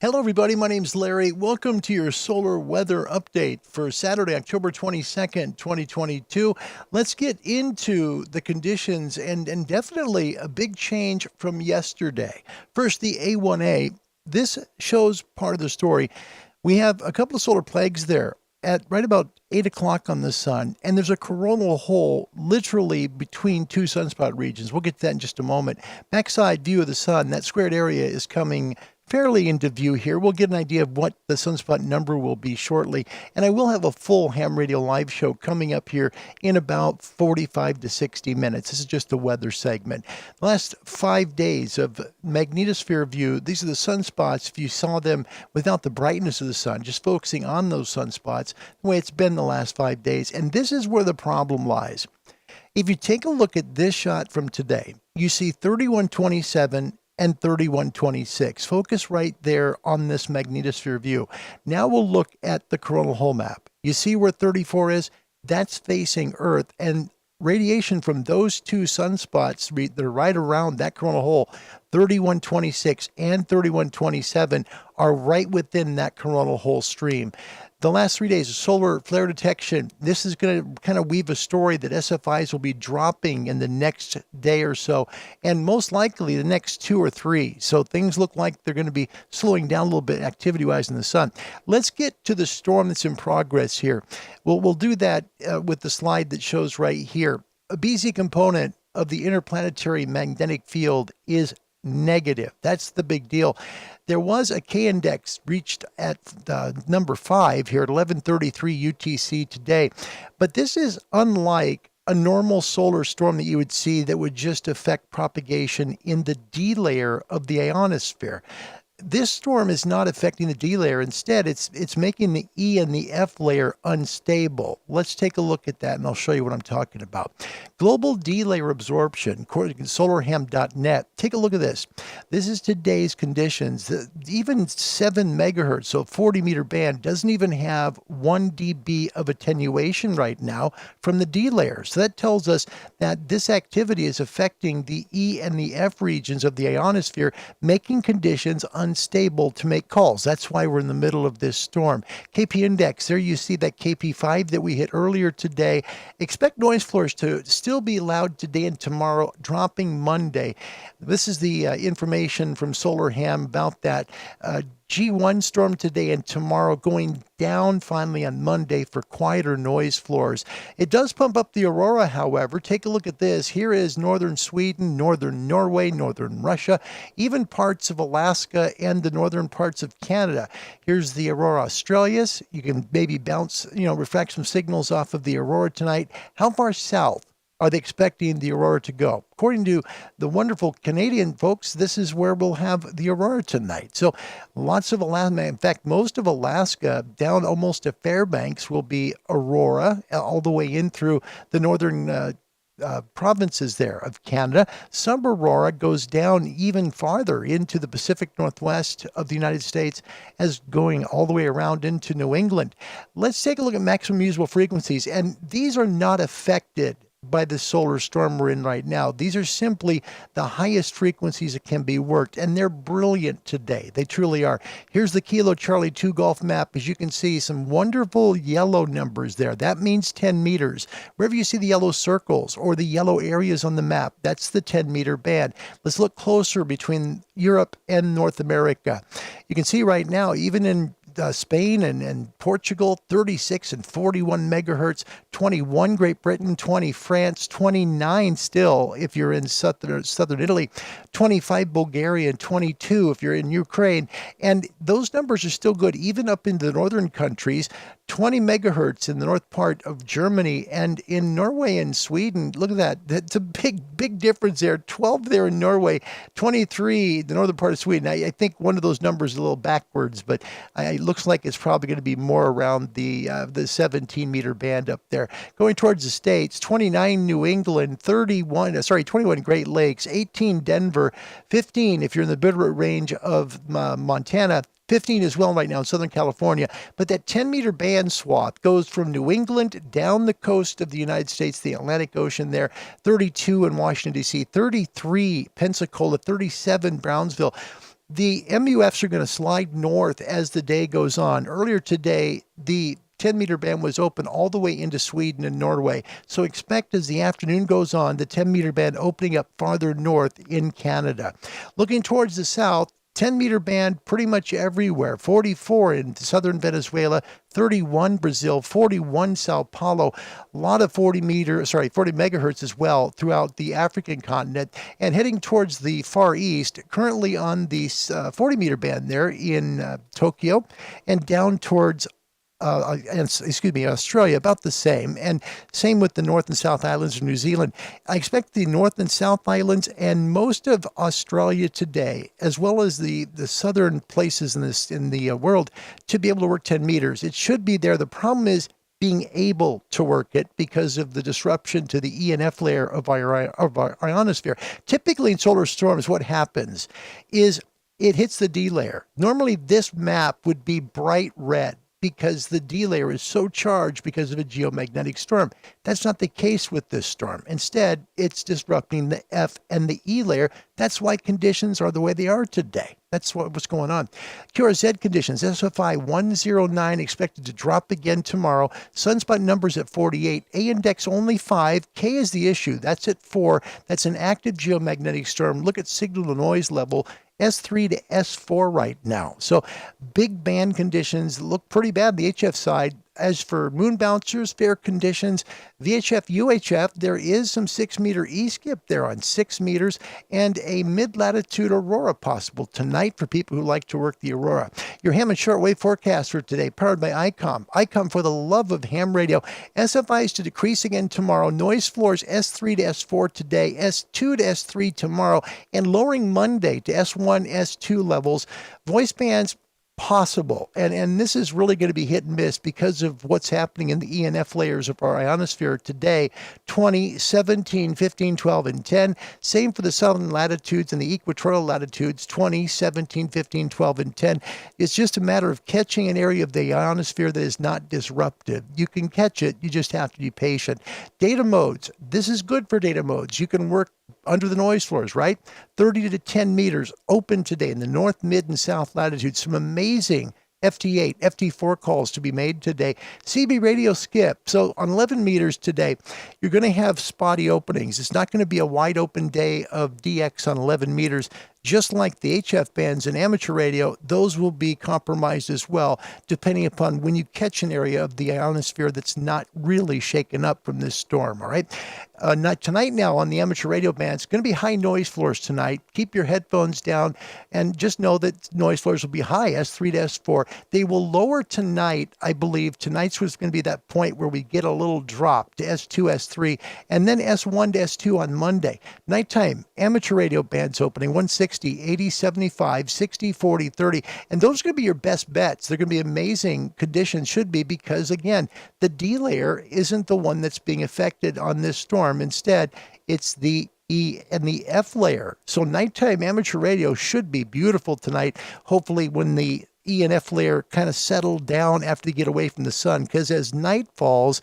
Hello, everybody. My name's Larry. Welcome to your solar weather update for Saturday, October 22nd, 2022. Let's get into the conditions and definitely a big change from yesterday. First, the A1A. This shows part of the story. We have a couple of solar plagues there at right about 8 o'clock on the sun, and there's a coronal hole literally between two sunspot regions. We'll get to that in just a moment. Backside view of the sun, that squared area is coming fairly into view here. We'll get an idea of what the sunspot number will be shortly, and I will have a full ham radio live show coming up here in about 45 to 60 minutes. This is just the weather segment. The last 5 days of magnetosphere view, these are the sunspots. If you saw them without the brightness of the sun, just focusing on those sunspots, the way it's been the last 5 days, and this is where the problem lies. If you take a look at this shot from today, you see 3127 and 3126. Focus right there on this magnetosphere view. Now we'll look at the coronal hole map. You see where 34 is? That's facing Earth, and radiation from those two sunspots that are right around that coronal hole, 3126 and 3127, are right within that coronal hole stream. The last 3 days of solar flare detection, this is going to kind of weave a story that SFIs will be dropping in the next day or so, and most likely the next 2 or 3. So things look like they're going to be slowing down a little bit activity-wise in the sun. Let's get to the storm that's in progress here. We'll do that with the slide that shows right here. A BZ component of the interplanetary magnetic field is negative. That's the big deal. There was a K-index reached at number 5 here at 11:33 UTC today, but this is unlike a normal solar storm that you would see that would just affect propagation in the D layer of the ionosphere. This storm is not affecting the D layer. Instead, it's making the E and the F layer unstable. Let's take a look at that, and I'll show you what I'm talking about. Global D layer absorption, according to solarham.net. Take a look at this. This is today's conditions. Even 7 megahertz, so 40-meter band, doesn't even have 1 dB of attenuation right now from the D layer. So that tells us that this activity is affecting the E and the F regions of the ionosphere, making conditions unstable to make calls. That's why we're in the middle of this storm. KP index, there you see that KP5 that we hit earlier today. Expect noise floors to still be loud today and tomorrow, dropping Monday. This is the information from SolarHam about that. G1 storm today and tomorrow, going down finally on Monday for quieter noise floors. It does pump up the aurora, however. Take a look at this. Here is northern Sweden, northern Norway, northern Russia, even parts of Alaska and the northern parts of Canada. Here's the aurora australis. You can maybe bounce, refract some signals off of the aurora tonight. How far south are they expecting the aurora to go? According to the wonderful Canadian folks, this is where we'll have the aurora tonight. So lots of Alaska, in fact, most of Alaska down almost to Fairbanks will be aurora all the way in through the northern provinces there of Canada. Some aurora goes down even farther into the Pacific Northwest of the United States, as going all the way around into New England. Let's take a look at maximum usable frequencies, and these are not affected by the solar storm we're in right now. These are simply the highest frequencies that can be worked, and they're brilliant today. They truly are. Here's the Kilo Charlie 2 Golf map. As you can see, some wonderful yellow numbers there. That means 10 meters. Wherever you see the yellow circles or the yellow areas on the map, that's the 10-meter band. Let's look closer between Europe and North America. You can see right now, even in Spain and Portugal, 36 and 41 megahertz, 21 Great Britain, 20 France, 29 still if you're in southern Italy, 25 Bulgaria, and 22 if you're in Ukraine. And those numbers are still good, even up in the northern countries. 20 megahertz in the north part of Germany, and in Norway and Sweden. Look at that. That's a big difference there. 12 there in Norway, 23 the northern part of Sweden. I think one of those numbers is a little backwards, but it looks like it's probably going to be more around the 17-meter band up there. Going towards the States, 29 New England, 21 Great Lakes, 18 Denver, 15 if you're in the Bitterroot range of Montana, 15 as well right now in Southern California. But that 10-meter band swath goes from New England down the coast of the United States, the Atlantic Ocean there, 32 in Washington, D.C., 33 Pensacola, 37 Brownsville. The MUFs are going to slide north as the day goes on. Earlier today, the 10-meter band was open all the way into Sweden and Norway. So expect as the afternoon goes on, the 10-meter band opening up farther north in Canada. Looking towards the south, 10-meter band pretty much everywhere. 44 in southern Venezuela, 31 Brazil, 41 Sao Paulo, a lot of 40 megahertz as well throughout the African continent. And heading towards the Far East, currently on the 40-meter band there in Tokyo, and down towards Australia, about the same. And same with the North and South Islands of New Zealand. I expect the North and South Islands and most of Australia today, as well as the southern places in the world, to be able to work 10 meters. It should be there. The problem is being able to work it because of the disruption to the ENF layer of our ionosphere. Typically in solar storms, what happens is it hits the D layer. Normally this map would be bright red, because the D layer is so charged because of a geomagnetic storm. That's not the case with this storm. Instead, it's disrupting the F and the E layer. That's why conditions are the way they are today. That's what's going on. QRZ conditions, SFI 109 expected to drop again tomorrow. Sunspot numbers at 48. A index only 5. K is the issue. That's at 4. That's an active geomagnetic storm. Look at signal to noise level. S3 to S4 right now. So big band conditions look pretty bad on the HF side. As for moon bouncers, fair conditions. VHF, UHF, there is some 6-meter E-skip there on 6 meters and a mid-latitude aurora possible tonight for people who like to work the aurora. Your ham and shortwave forecast for today, powered by ICOM. ICOM, for the love of ham radio. SFIs to decrease again tomorrow. Noise floors S3 to S4 today, S2 to S3 tomorrow, and lowering Monday to S1, S2 levels. Voice bands possible. And this is really going to be hit and miss because of what's happening in the ENF layers of our ionosphere today. 20, 17, 15, 12, and 10. Same for the southern latitudes and the equatorial latitudes, 20, 17, 15, 12, and 10. It's just a matter of catching an area of the ionosphere that is not disruptive. You can catch it, you just have to be patient. Data modes. This is good for data modes. You can work under the noise floors, right? 30 to 10 meters open today in the north, mid, and south latitudes. Some amazing FT8, FT4 calls to be made today. CB radio skip. So on 11 meters today, you're going to have spotty openings. It's not going to be a wide open day of DX on 11 meters. Just like the HF bands in amateur radio, those will be compromised as well, depending upon when you catch an area of the ionosphere that's not really shaken up from this storm, all right? Not tonight now on the amateur radio bands, it's going to be high noise floors tonight. Keep your headphones down and just know that noise floors will be high, S3 to S4. They will lower tonight, I believe. Tonight's was going to be that point where we get a little drop to S2, S3, and then S1 to S2 on Monday. Nighttime, amateur radio bands opening, 160. 80, 75, 60, 40, 30. And those are going to be your best bets. They're going to be amazing conditions, should be, because, again, the D layer isn't the one that's being affected on this storm. Instead, it's the E and the F layer. So nighttime amateur radio should be beautiful tonight, hopefully when the E and F layer kind of settle down after they get away from the sun, because as night falls,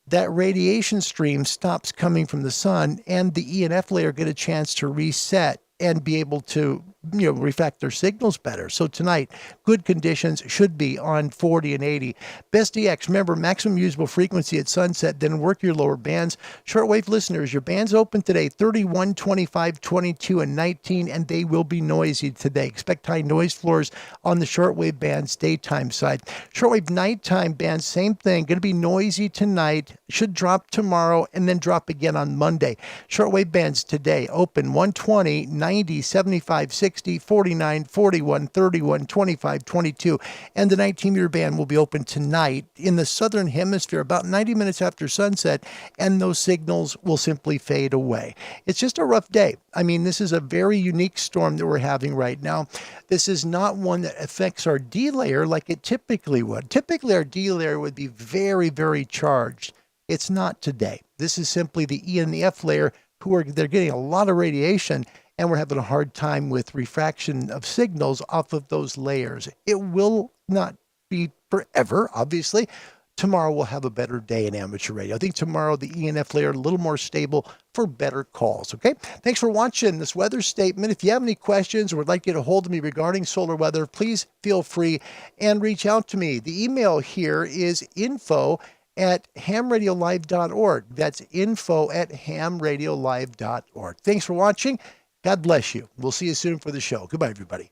that radiation stream stops coming from the sun, and the E and F layer get a chance to reset and be able to, refract their signals better. So tonight, good conditions should be on 40 and 80. Best DX, remember, maximum usable frequency at sunset, then work your lower bands. Shortwave listeners, your bands open today, 31, 25, 22, and 19, and they will be noisy today. Expect high noise floors on the shortwave bands, daytime side. Shortwave nighttime bands, same thing, going to be noisy tonight, should drop tomorrow, and then drop again on Monday. Shortwave bands today, open 120, 90, 75, 60, 49, 41, 31, 25, 22, and the 19-meter band will be open tonight in the southern hemisphere about 90 minutes after sunset, and those signals will simply fade away. It's just a rough day. I mean, this is a very unique storm that we're having right now. This is not one that affects our D layer like it typically would. Typically, our D layer would be very, very charged. It's not today. This is simply the E and the F layer they're getting a lot of radiation, and we're having a hard time with refraction of signals off of those layers. It will not be forever, obviously. tomorrow we'll have a better day in amateur radio. I think tomorrow the ENF layer a little more stable for better calls. Okay. Thanks for watching this weather statement. If you have any questions or would like to get a hold of me regarding solar weather, please feel free and reach out to me. The email here is info@hamradiolive.org. That's info@hamradiolive.org. Thanks for watching. God bless you. We'll see you soon for the show. Goodbye, everybody.